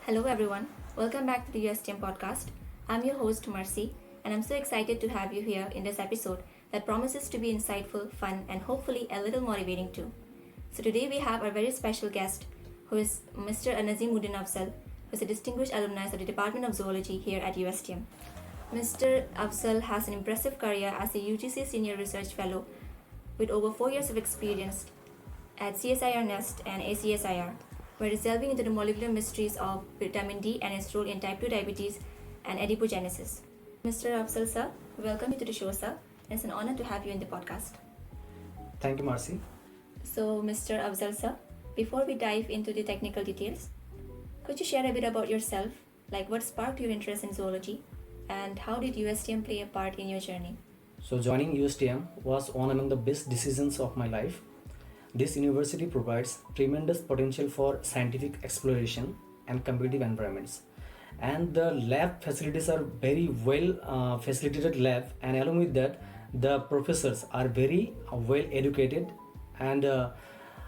Hello everyone, welcome back to the USTM podcast. I'm your host Mercy, and I'm so excited to have you here in this episode that promises to be insightful, fun, and hopefully a little motivating too. So today we have our very special guest, who is Mr. Nazimuddin Afzal, who is a distinguished alumni of the Department of Zoology here at USTM. Mr. Afzal has an impressive career as a UGC Senior Research Fellow with over 4 years of experience at CSIR NEST and ACSIR, where he's delving into the molecular mysteries of vitamin D and its role in type 2 diabetes and adipogenesis. Mr. Abel, sir, welcome you to the show, sir. It's an honor to have you in the podcast. Thank you, Marcy. So, Mr. Abel, sir, before we dive into the technical details, could you share a bit about yourself, like what sparked your interest in zoology, and how did USTM play a part in your journey? So, joining USTM was one among the best decisions of my life. This university provides tremendous potential for scientific exploration and competitive environments. And the lab facilities are very well facilitated lab, and along with that, the professors are very well educated. And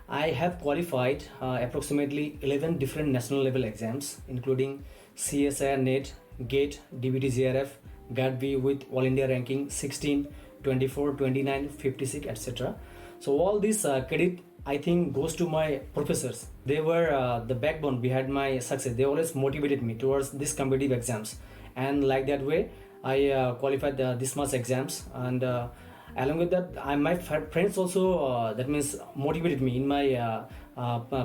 I have qualified approximately 11 different national level exams, including CSIR NET, GATE, DBT-JRF, GAT-B with All India ranking 16, 24, 29, 56, etc. So all this credit, I think, goes to my professors. They were the backbone behind my success. They always motivated me towards these competitive exams, and like that way I qualified this much exams. And along with that, my friends also that means motivated me in my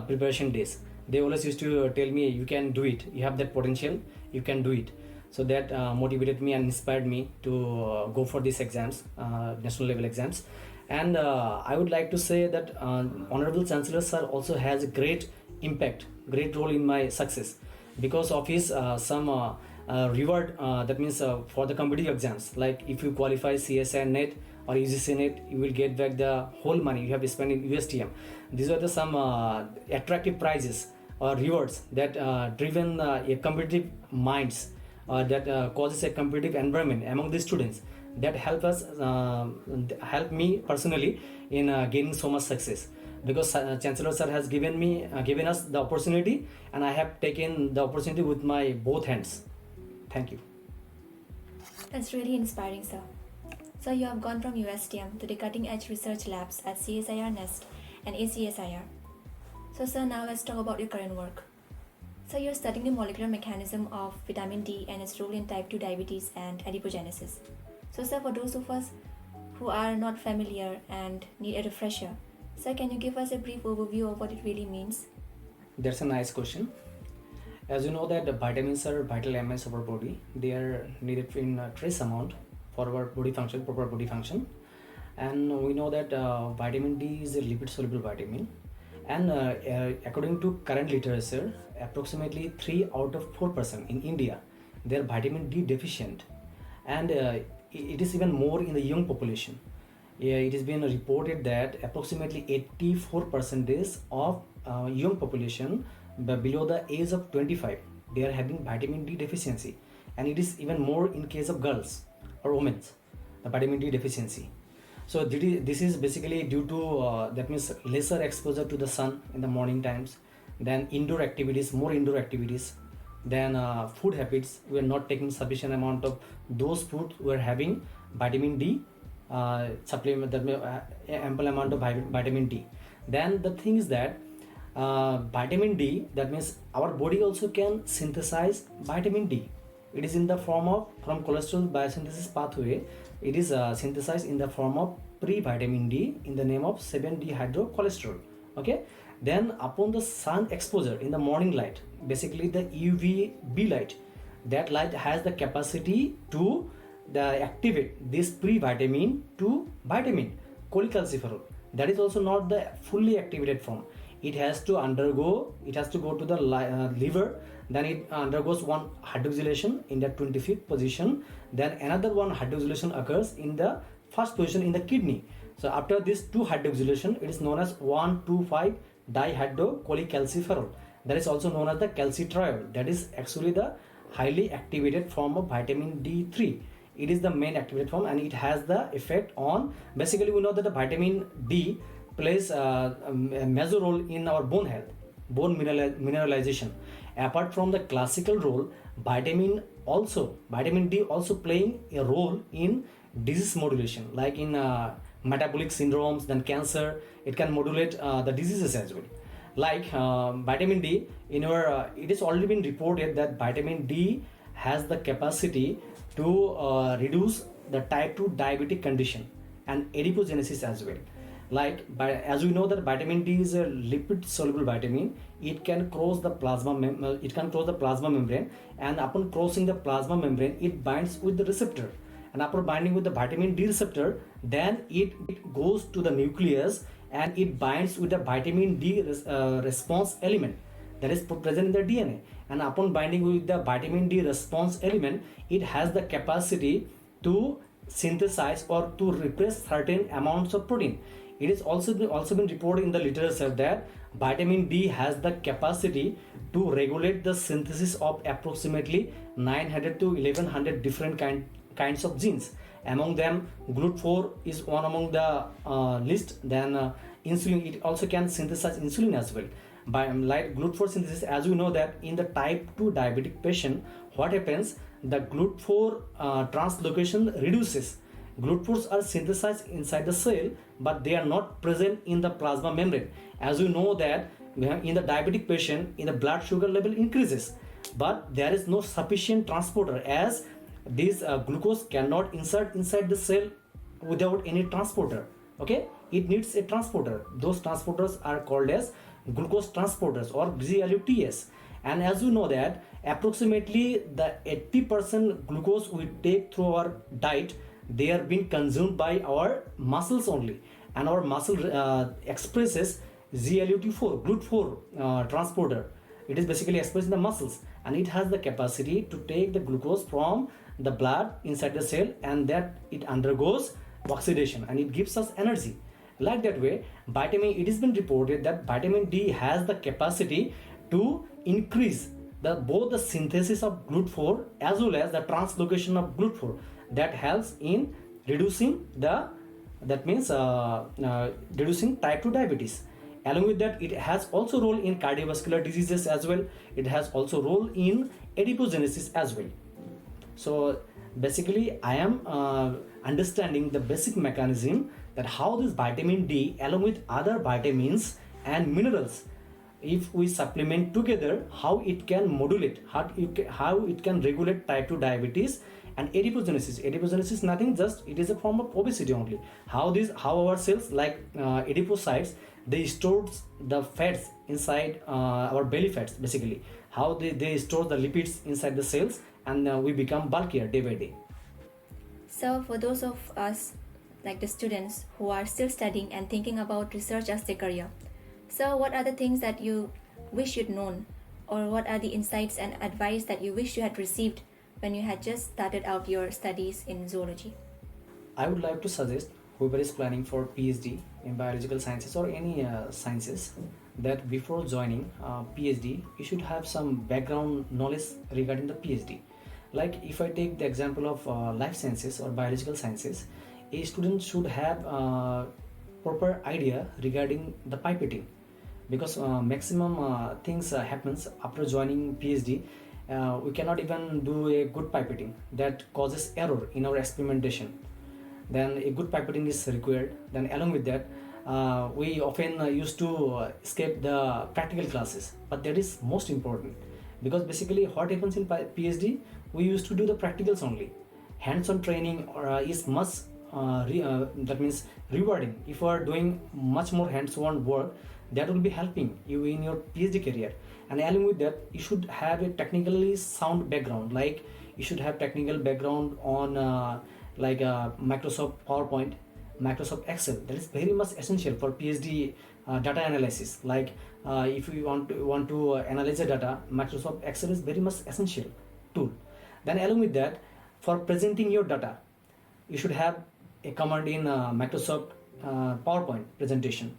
preparation days. They always used to tell me, you can do it, you have that potential, you can do it. So that motivated me and inspired me to go for these exams, national level exams. And I would like to say that Honorable Chancellor Sir also has a great impact, great role in my success because of his some reward, that means for the competitive exams. Like if you qualify CSIR NET or UGC NET, you will get back the whole money you have spent in USTM. These are the some attractive prizes or rewards that driven competitive minds, that causes a competitive environment among the students that help me personally in gaining so much success, because Chancellor Sir has given us the opportunity, and I have taken the opportunity with my both hands. Thank you. That's really inspiring, sir. So you have gone from USTM to the cutting edge research labs at CSIR NEST and ACSIR. So sir, now let's talk about your current work. So you're studying the molecular mechanism of vitamin D and its role in type 2 diabetes and adipogenesis. So sir, for those of us who are not familiar and need a refresher, sir, can you give us a brief overview of what it really means? That's a nice question. As you know that the vitamins are vital elements of our body. They are needed in trace amount for our body function, proper body function. And we know that vitamin D is a lipid soluble vitamin. And according to current literature, approximately 3 out of 4% in India, they are vitamin D deficient. And it is even more in the young population. It has been reported that approximately 84% of young population below the age of 25, they are having vitamin D deficiency. And it is even more in case of girls or women, the vitamin D deficiency. So this is basically due to that means lesser exposure to the sun in the morning times, then indoor activities, more indoor activities, then food habits. We are not taking sufficient amount of those foods. We are having vitamin D supplement, that ample amount of vitamin D. Then the thing is that vitamin D, that means our body also can synthesize vitamin D. It is in the form of, from cholesterol biosynthesis pathway, it is synthesized in the form of pre-vitamin D in the name of 7-dehydrocholesterol. Okay, then upon the sun exposure in the morning light, basically the UVB light, that light has the capacity to activate this pre-vitamin to vitamin cholecalciferol. That is also not the fully activated form. It has to go to the liver, then it undergoes one hydroxylation in the 25th position, then another one hydroxylation occurs in the first position in the kidney. So after this 2 hydroxylation, it is known as 1,2,5 dihydrocholecalciferol. That is also known as the calcitriol. That is actually the highly activated form of vitamin D3. It is the main activated form, and it has the effect on, basically we know that the vitamin D plays a major role in our bone health, bone mineralization, Apart from the classical role, vitamin D also playing a role in disease modulation, like in metabolic syndromes, then cancer. It can modulate the diseases as well. Like vitamin D, it has already been reported that vitamin D has the capacity to reduce the type 2 diabetic condition and adipogenesis as well. Like as we know that vitamin D is a lipid soluble vitamin, it can cross the plasma membrane, and upon crossing the plasma membrane it binds with the receptor, and after binding with the vitamin D receptor, then it goes to the nucleus and it binds with the vitamin D response element that is present in the DNA. And upon binding with the vitamin D response element, it has the capacity to synthesize or to repress certain amounts of protein. It is also been reported in the literature that vitamin D has the capacity to regulate the synthesis of approximately 900 to 1100 different kinds of genes. Among them, GLUT4 is one among the list. Then insulin, it also can synthesize insulin as well. By like GLUT4 synthesis, as we know that in the type 2 diabetic patient, what happens, the GLUT4 translocation reduces. GLUT4s are synthesized inside the cell, but they are not present in the plasma membrane. As we know that in the diabetic patient, in the blood sugar level increases, but there is no sufficient transporter, as this glucose cannot insert inside the cell without any transporter. Okay, it needs a transporter. Those transporters are called as glucose transporters or GLUTs. And as you know that approximately the 80% glucose we take through our diet, they are being consumed by our muscles only, and our muscle expresses GLUT4 transporter. It is basically expressed in the muscles, and it has the capacity to take the glucose from the blood inside the cell, and that it undergoes oxidation and it gives us energy. Like that way, it has been reported that vitamin D has the capacity to increase both the synthesis of GLUT4 as well as the translocation of GLUT4. That helps in reducing reducing type 2 diabetes. Along with that, it has also role in cardiovascular diseases as well. It has also role in adipogenesis as well. So basically, I am understanding the basic mechanism that how this vitamin D along with other vitamins and minerals, if we supplement together, how it can modulate, how it can regulate type 2 diabetes and adipogenesis. Adipogenesis nothing, just it is a form of obesity only. How our cells like adipocytes, they store the fats inside our belly fats, basically how they store the lipids inside the cells, and we become bulkier day by day. So for those of us like the students who are still studying and thinking about research as their career, so what are the things that you wish you'd known, or what are the insights and advice that you wish you had received when you had just started out your studies in zoology? I would like to suggest whoever is planning for PhD in biological sciences or any sciences, that before joining PhD, you should have some background knowledge regarding the PhD. Like if I take the example of life sciences or biological sciences, a student should have proper idea regarding the pipetting, because maximum things happens after joining PhD. We cannot even do a good pipetting, that causes error in our experimentation. Then a good pipetting is required. Then along with that, we often used to skip the practical classes, but that is most important, because basically what happens in PhD, we used to do the practicals only. Hands-on training is much that means rewarding. If you are doing much more hands-on work, that will be helping you in your PhD career. And along with that, you should have a technically sound background, like you should have technical background on Microsoft PowerPoint, Microsoft Excel. That is very much essential for PhD data analysis. Like if you want to analyze the data, Microsoft Excel is very much essential tool. Then along with that, for presenting your data, you should have a command in Microsoft PowerPoint presentation.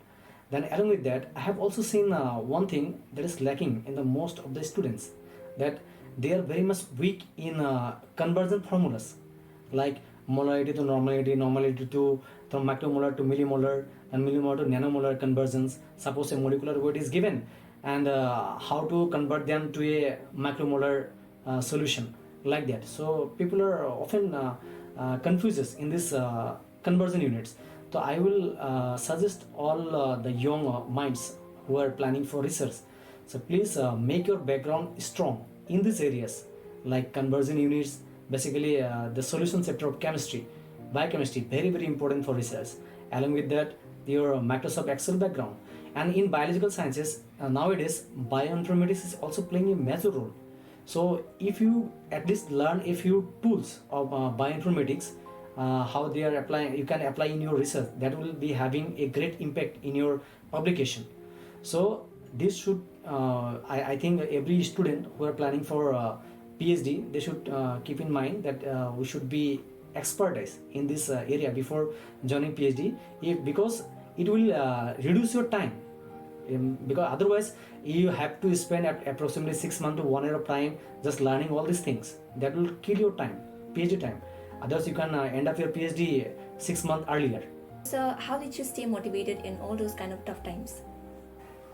Then along with that, I have also seen one thing that is lacking in the most of the students, that they are very much weak in conversion formulas, like molarity to normality, normality to from micromolar to millimolar. and millimolar to nanomolar conversions. Suppose a molecular weight is given, and how to convert them to a macromolar solution, like that. So people are often confuses in this conversion units. So I will suggest all the young minds who are planning for research. So please make your background strong in these areas like conversion units, basically the solution sector of chemistry, biochemistry, very very important for research. Along with that, your Microsoft Excel background. And in biological sciences, nowadays bioinformatics is also playing a major role. So if you at least learn a few tools of bioinformatics, how they are applying, you can apply in your research. That will be having a great impact in your publication. So this should, I think every student who are planning for PhD, they should keep in mind that we should be expertise in this area before joining PhD, because it will reduce your time. Because otherwise you have to spend approximately 6 months to 1 year of time just learning all these things. That will kill your time, PhD time. Otherwise you can end up your PhD 6 months earlier. So how did you stay motivated in all those kind of tough times?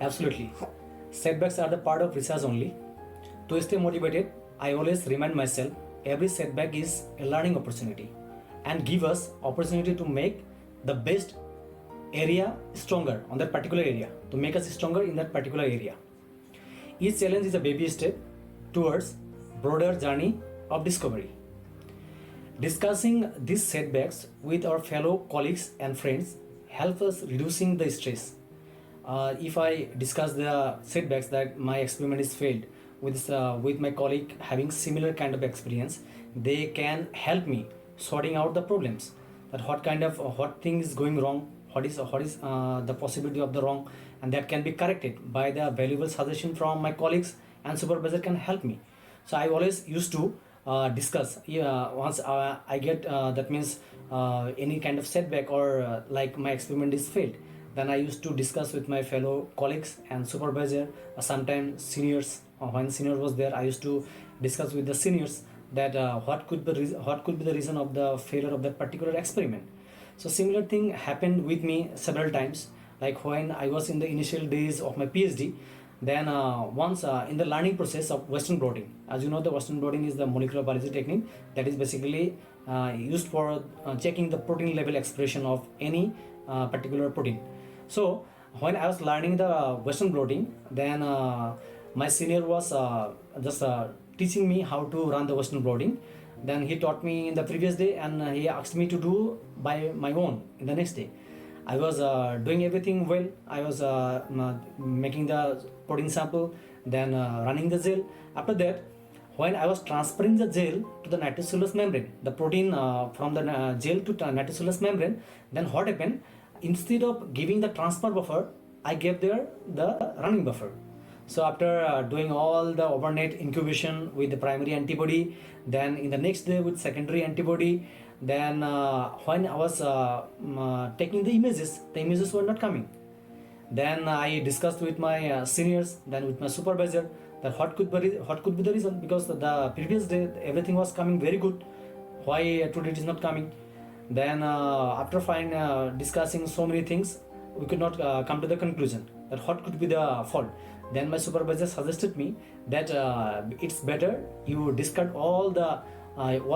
Absolutely. Setbacks are the part of research only. To stay motivated, I always remind myself every setback is a learning opportunity and give us opportunity to make the best area stronger on that particular area, to make us stronger in that particular area. Each challenge is a baby step towards broader journey of discovery. Discussing these setbacks with our fellow colleagues and friends help us reducing the stress. If I discuss the setbacks that my experiment is failed with my colleague having similar kind of experience, they can help me sorting out the problems, that what thing is going wrong, what is the possibility of the wrong, and that can be corrected by the valuable suggestion from my colleagues, and supervisor can help me. So I always used to discuss once I get that means any kind of setback or like my experiment is failed, then I used to discuss with my fellow colleagues and supervisor, sometimes seniors. When senior was there, I used to discuss with the seniors that what could be the reason of the failure of that particular experiment. So similar thing happened with me several times. Like when I was in the initial days of my PhD, then once in the learning process of Western blotting, as you know, the Western blotting is the molecular biology technique that is basically used for checking the protein level expression of any particular protein. So when I was learning the Western blotting, then my senior was just teaching me how to run the Western blotting. Then he taught me in the previous day, and he asked me to do by my own in the next day. I was doing everything well. I was making the protein sample, then running the gel. After that, when I was transferring the gel to the nitrocellulose membrane, the protein from the gel to nitrocellulose membrane, then what happened? Instead of giving the transfer buffer, I gave there the running buffer. So after doing all the overnight incubation with the primary antibody, then in the next day with secondary antibody, then when I was taking the images were not coming. Then I discussed with my seniors, then with my supervisor, that what could be the reason, because the previous day everything was coming very good, why today it is not coming. Then after discussing so many things, we could not come to the conclusion that what could be the fault. Then my supervisor suggested me that it's better you discard all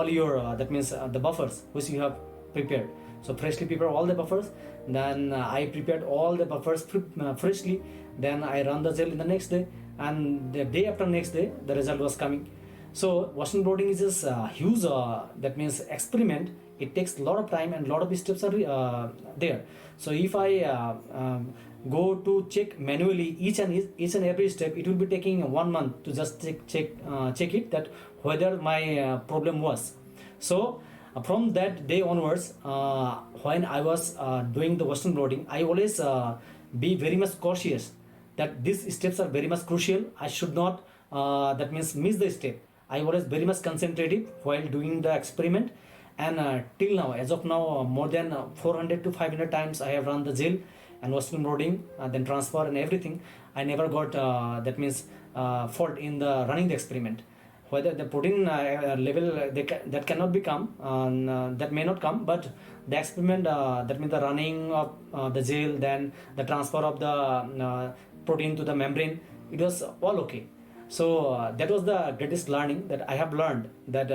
your that means the buffers which you have prepared. So freshly prepare all the buffers. Then I prepared all the buffers freshly. Then I run the gel in the next day, and the day after next day the result was coming. So Western blotting is just a huge that means experiment. It takes a lot of time and a lot of steps are there. So if I go to check manually each and every step, it will be taking 1 month to just check it that whether my problem was. So from that day onwards, when I was doing the Western blotting, I always be very much cautious that these steps are very much crucial. I should not that means miss the step. I always very much concentrative while doing the experiment. And till now, as of now, more than 400 to 500 times I have run the gel and Western blotting, then transfer and everything. I never got that means fault in the running the experiment. whether the protein level that cannot become that may not come, but the experiment, that means the running of the gel, then the transfer of the protein to the membrane, it was all okay. So that was the greatest learning that I have learned, that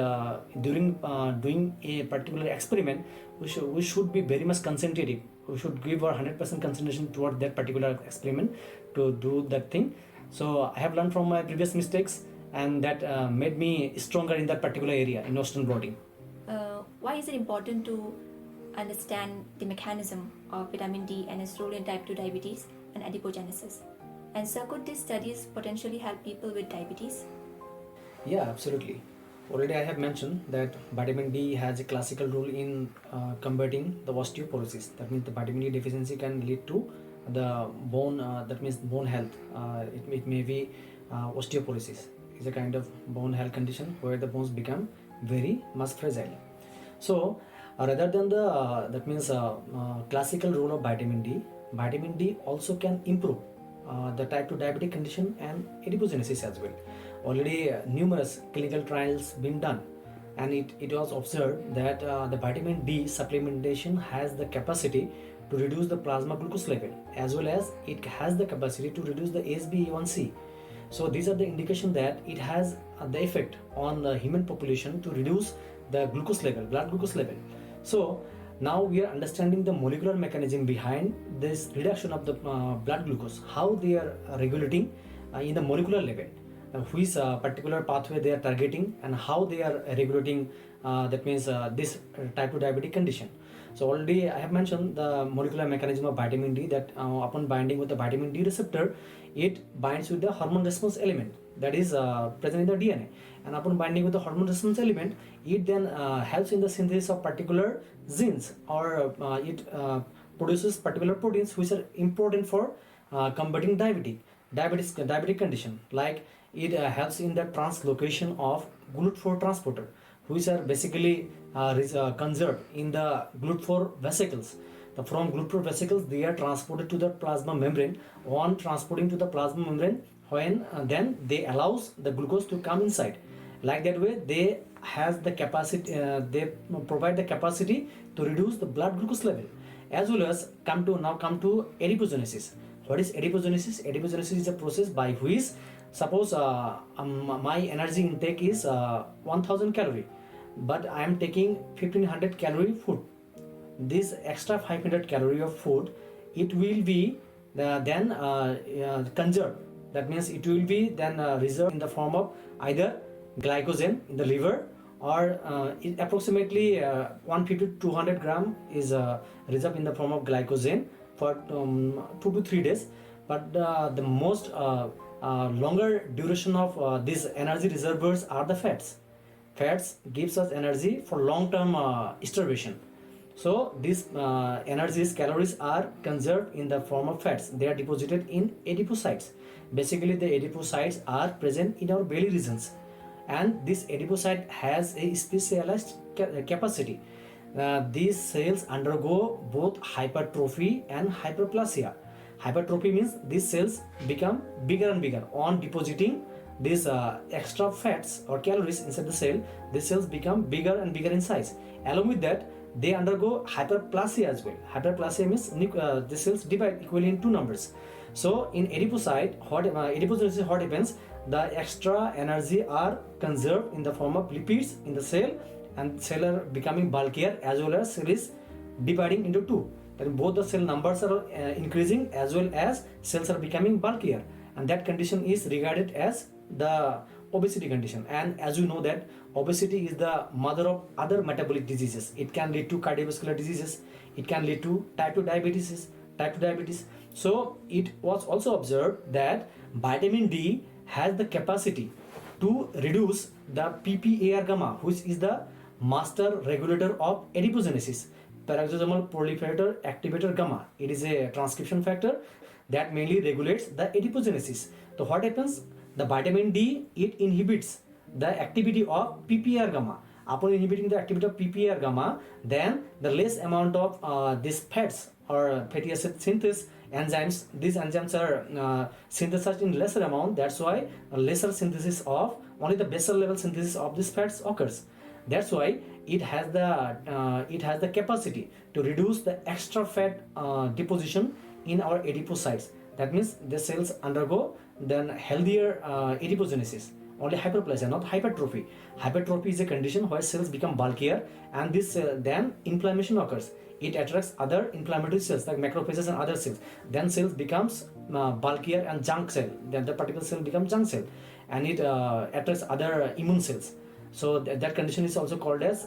during doing a particular experiment, we should be very much concentrative. We should give our 100% concentration toward that particular experiment to do that thing. So I have learned from my previous mistakes, and that made me stronger in that particular area in ocean blotting. Why is it important to understand the mechanism of vitamin D and its role in type 2 diabetes and adipogenesis? And so, could these studies potentially help people with diabetes? Yeah, absolutely. Already I have mentioned that vitamin D has a classical role in combating the osteoporosis. That means the vitamin D deficiency can lead to the bone, that means bone health. It may be osteoporosis. It's a kind of bone health condition where the bones become very much fragile. So rather than the that means classical role of vitamin D also can improve the type 2 diabetic condition and adipogenesis as well. Already numerous clinical trials been done, and it was observed that the vitamin D supplementation has the capacity to reduce the plasma glucose level, as well as it has the capacity to reduce the HbA1c. So these are the indication that it has the effect on the human population to reduce the glucose level, blood glucose level. So now we are understanding the molecular mechanism behind this reduction of the blood glucose, how they are regulating in the molecular level, which particular pathway they are targeting, and how they are regulating that means this type 2 diabetic condition. So already I have mentioned the molecular mechanism of vitamin D, that upon binding with the vitamin D receptor, it binds with the hormone response element that is present in the DNA, and upon binding with the hormone response element, it then helps in the synthesis of particular genes, or it produces particular proteins which are important for combating diabetic condition. Like it helps in the translocation of GLUT4 transporter, which are basically conserved in the GLUT4 vesicles. From GLUT4 vesicles, they are transported to the plasma membrane. On transporting to the plasma membrane, when then they allows the glucose to come inside. Like that way, they has the capacity. They provide the capacity to reduce the blood glucose level, as well as come to adipogenesis. What is adipogenesis? Adipogenesis is a process by which, suppose my energy intake is 1000 calorie, but I am taking 1500 calorie food. This extra 500 calorie of food, it will be then conserved. That means it will be then reserved in the form of either glycogen in the liver, or approximately 150 to 200 gram is reserved in the form of glycogen for 2 to 3 days. But the most longer duration of these energy reservoirs are the fats. Fats gives us energy for long-term starvation. So these energies, calories, are conserved in the form of fats. They are deposited in adipocytes. Basically, the adipocytes are present in our belly regions, and this adipocyte has a specialized capacity. These cells undergo both hypertrophy and hyperplasia. Hypertrophy means these cells become bigger and bigger. On depositing these extra fats or calories inside the cell, these cells become bigger and bigger in size. Along with that, they undergo hyperplasia as well. Hyperplasia means the cells divide equally in two numbers. So in adipocyte, adipogenesis, what happens? The extra energy are conserved in the form of lipids in the cell, and cell are becoming bulkier, as well as cell is dividing into two. Then both the cell numbers are increasing, as well as cells are becoming bulkier, and that condition is regarded as the obesity condition. And as you know that obesity is the mother of other metabolic diseases. It can lead to cardiovascular diseases, it can lead to type 2 diabetes. So it was also observed that vitamin D has the capacity to reduce the PPAR gamma, which is the master regulator of adipogenesis, peroxisomal proliferator activator gamma. It is a transcription factor that mainly regulates the adipogenesis. So what happens? The vitamin D, it inhibits the activity of PPAR gamma. Upon inhibiting the activity of PPAR gamma, then the less amount of these fats or fatty acid synthesis enzymes. These enzymes are synthesized in lesser amount. That's why a lesser synthesis of only the basal level synthesis of these fats occurs. That's why it has the capacity to reduce the extra fat deposition in our adipocytes. That means the cells undergo then healthier adipogenesis. Only hyperplasia, not hypertrophy. Hypertrophy is a condition where cells become bulkier, and this then inflammation occurs. It attracts other inflammatory cells like macrophages and other cells. Then cells becomes bulkier and junk cell. Then the particular cell becomes junk cell, and it attracts other immune cells. So that condition is also called as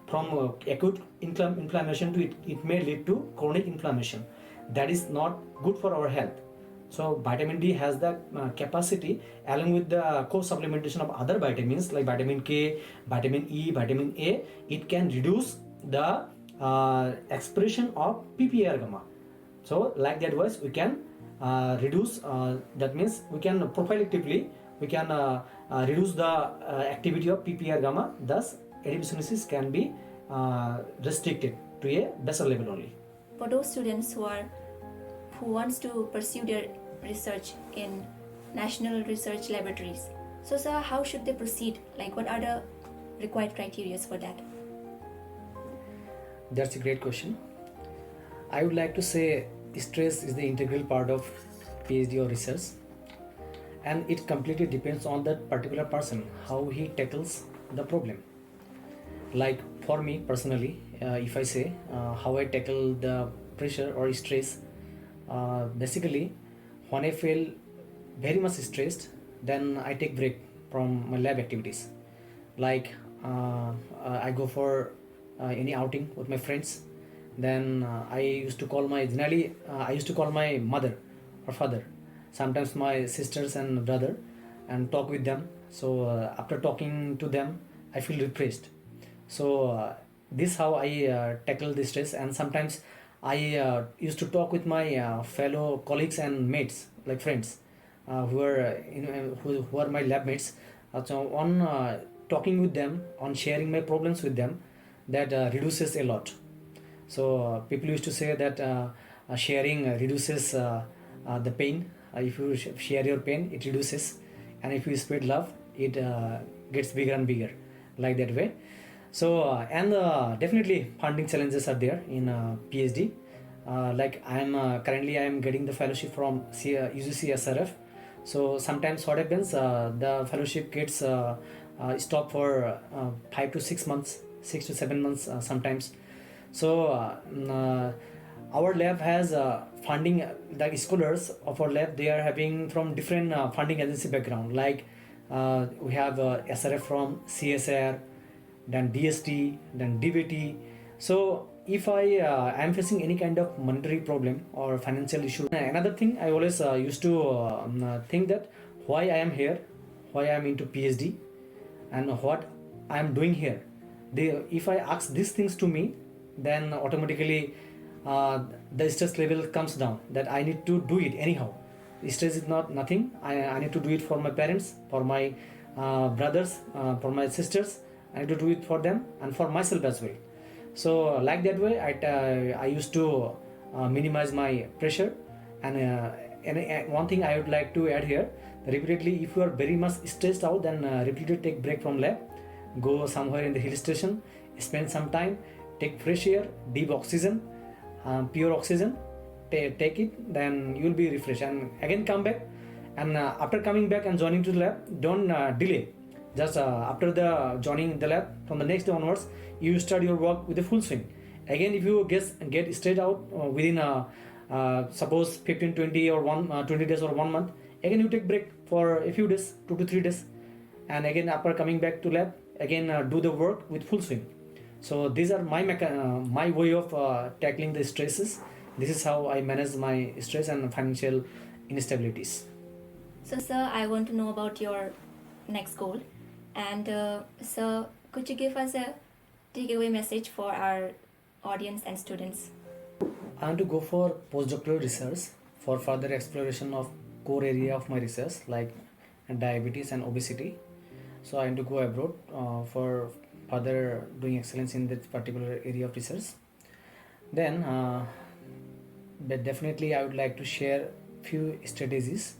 from acute inflammation to it may lead to chronic inflammation. That is not good for our health. So vitamin D has the capacity, along with the co-supplementation of other vitamins like vitamin K, vitamin E, vitamin A, it can reduce the expression of PPAR gamma. So like that was we can reduce, that means we can prophylactically we can reduce the activity of PPAR gamma. Thus adipogenesis can be restricted to a basal level only. For those students who wants to pursue their research in national research laboratories, so sir, how should they proceed? Like, what are the required criteria for that? That's a great question. I would like to say stress is the integral part of PhD or research, and it completely depends on that particular person how he tackles the problem. Like for me personally, if I say how I tackle the pressure or stress, basically when I feel very much stressed, then I take break from my lab activities. Like I go for any outing with my friends. Then I used to call my mother or father, sometimes my sisters and brother, and talk with them. So after talking to them, I feel refreshed. So this how I tackle the stress. And sometimes I used to talk with my fellow colleagues and mates, like friends, who are my lab mates. So on talking with them, on sharing my problems with them, that reduces a lot. So people used to say that sharing reduces the pain. If you share your pain, it reduces, and if you spread love, it gets bigger and bigger, like that way. So and definitely funding challenges are there in PhD. Like currently I am getting the fellowship from UGC SRF. So sometimes what happens, the fellowship gets stopped for 5 to 6 months, 6 to 7 months sometimes. So our lab has funding. The scholars of our lab, they are having from different funding agency background. Like we have SRF from CSR, then DST, then DVT. So if I am facing any kind of monetary problem or financial issue, another thing I always used to think that why I am here, why I am into PhD, and what I am doing here. If I ask these things to me, then automatically the stress level comes down, that I need to do it anyhow. Stress is not nothing. I need to do it for my parents, for my brothers, for my sisters. I need to do it for them and for myself as well. So like that way, I used to minimize my pressure. And one thing I would like to add here, repeatedly, if you are very much stressed out, then repeatedly take break from lab, go somewhere in the hill station, spend some time, take fresh air, deep oxygen, pure oxygen, take it, then you will be refreshed, and again come back. And after coming back and joining to the lab, don't delay. Just after the joining the lab, from the next day onwards, you start your work with a full swing. Again, if you get straight out within suppose 15, 20 or 20 days or 1 month, again you take break for a few days, 2 to 3 days, and again after coming back to lab, again do the work with full swing. So these are my way of tackling the stresses. This is how I manage my stress and financial instabilities. So sir, I want to know about your next goal. And sir, could you give us a takeaway message for our audience and students? I want to go for postdoctoral research for further exploration of core area of my research, like diabetes and obesity. So I want to go abroad for further doing excellence in that particular area of research. Then but definitely I would like to share few strategies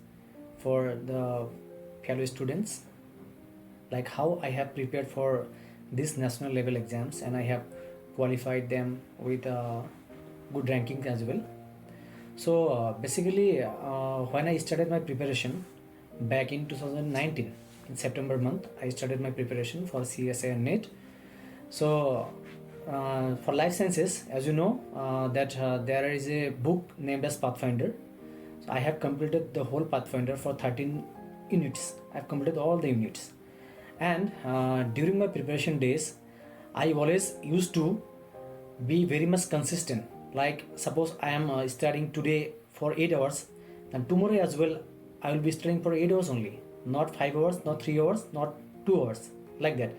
for the fellow students, like how I have prepared for these national level exams and I have qualified them with good ranking as well. So basically, when I started my preparation back in 2019, in September month, I started my preparation for CSA and NET. So for life sciences, as you know, that there is a book named as Pathfinder. So I have completed the whole Pathfinder for 13 units. I have completed all the units. And during my preparation days, I always used to be very much consistent. Like suppose I am studying today for 8 hours, then tomorrow as well I will be studying for 8 hours only, not 5 hours, not 3 hours, not 2 hours, like that.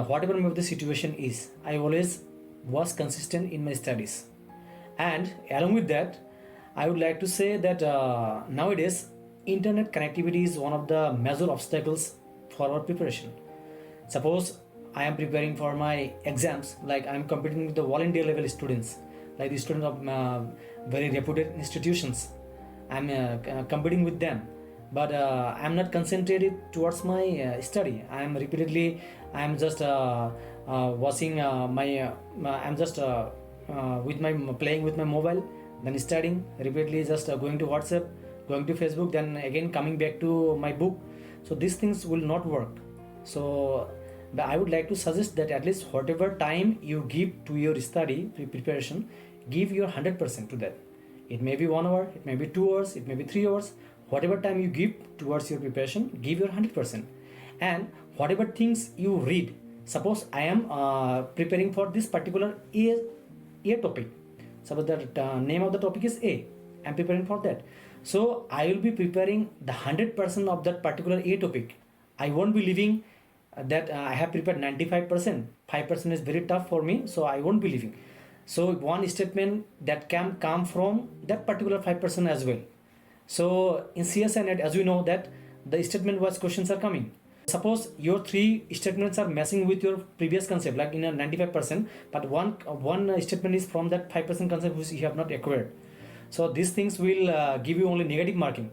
Whatever the situation is, I always was consistent in my studies. And along with that, I would like to say that nowadays internet connectivity is one of the major obstacles for our preparation. Suppose I am preparing for my exams, like I am competing with the all India level students, like the students of very reputed institutions. I am competing with them, but I am not concentrated towards my study. I am repeatedly, I am just watching my, I am just with my playing with my mobile, then studying repeatedly, just going to WhatsApp, going to Facebook, then again coming back to my book. So these things will not work. So but I would like to suggest that at least whatever time you give to your study preparation, give your 100% to that. It may be 1 hour, it may be 2 hours, it may be 3 hours. Whatever time you give towards your preparation, give your 100%. And whatever things you read, suppose I am preparing for this particular A topic. Suppose the name of the topic is A. I am preparing for that. So I will be preparing the 100% of that particular A topic. I won't be leaving that I have prepared 95%. 5% is very tough for me, so I won't be leaving. So one statement that can come from that particular 5% as well. So in CSNet, as you know, that the statement wise questions are coming. Suppose your 3 statements are messing with your previous concept, like in a 95%, but one statement is from that 5% concept which you have not acquired. So these things will give you only negative marking.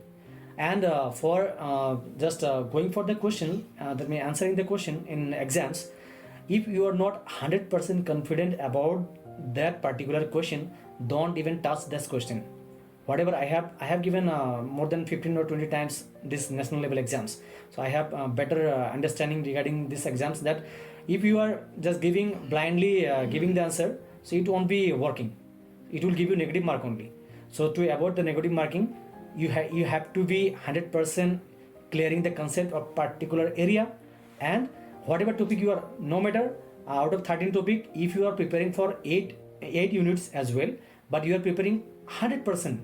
And for just going for the question, that may answering the question in exams, if you are not 100% confident about that particular question, don't even touch this question. Whatever I have given more than 15 or 20 times this national level exams, so I have better understanding regarding these exams, that if you are just giving blindly giving the answer, so it won't be working. It will give you negative mark only. So to avoid the negative marking, you have to be 100% clearing the concept of particular area. And whatever topic you are, no matter out of 13 topic, if you are preparing for 8 units as well, but you are preparing 100%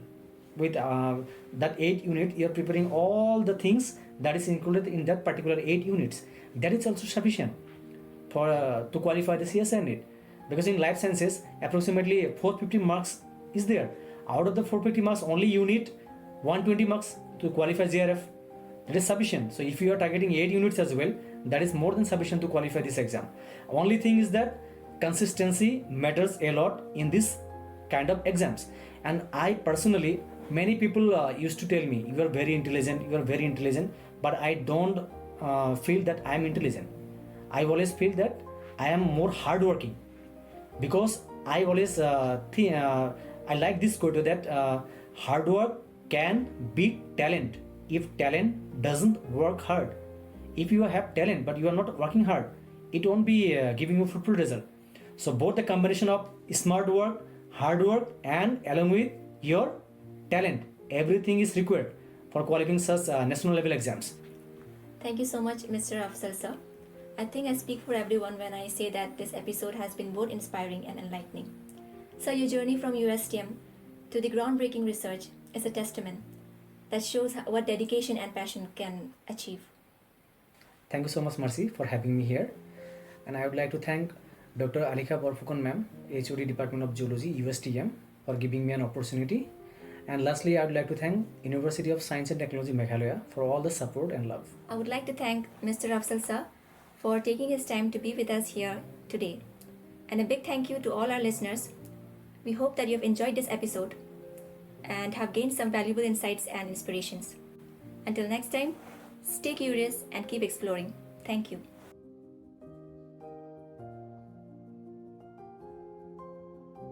with that 8 unit, you are preparing all the things that is included in that particular 8 units, that is also sufficient for to qualify the CSNET. Because in life sciences approximately 450 marks is there. Out of the 450 marks, only you need 120 marks to qualify JRF. That is sufficient. So if you are targeting 8 units as well, that is more than sufficient to qualify this exam. Only thing is that consistency matters a lot in this kind of exams. And I personally, many people used to tell me, you are very intelligent, but I don't feel that I am intelligent. I always feel that I am more hardworking, because I always I like this quote that hard work can beat talent if talent doesn't work hard. If you have talent but you are not working hard, it won't be giving you fruitful result. So both the combination of smart work, hard work, and along with your talent, everything is required for qualifying such national level exams. Thank you so much, Mr. Afzal sir. I think I speak for everyone when I say that this episode has been both inspiring and enlightening. So your journey from USTM to the groundbreaking research is a testament that shows what dedication and passion can achieve. Thank you so much, Mercy, for having me here. And I would like to thank Dr. Alika Borfukon ma'am, HOD Department of Zoology, USTM, for giving me an opportunity. And lastly, I would like to thank University of Science and Technology Meghalaya for all the support and love. I would like to thank Mr. Afzal sir for taking his time to be with us here today. And a big thank you to all our listeners. We hope that you have enjoyed this episode. and have gained some valuable insights and inspirations. Until next time, stay curious and keep exploring. Thank you.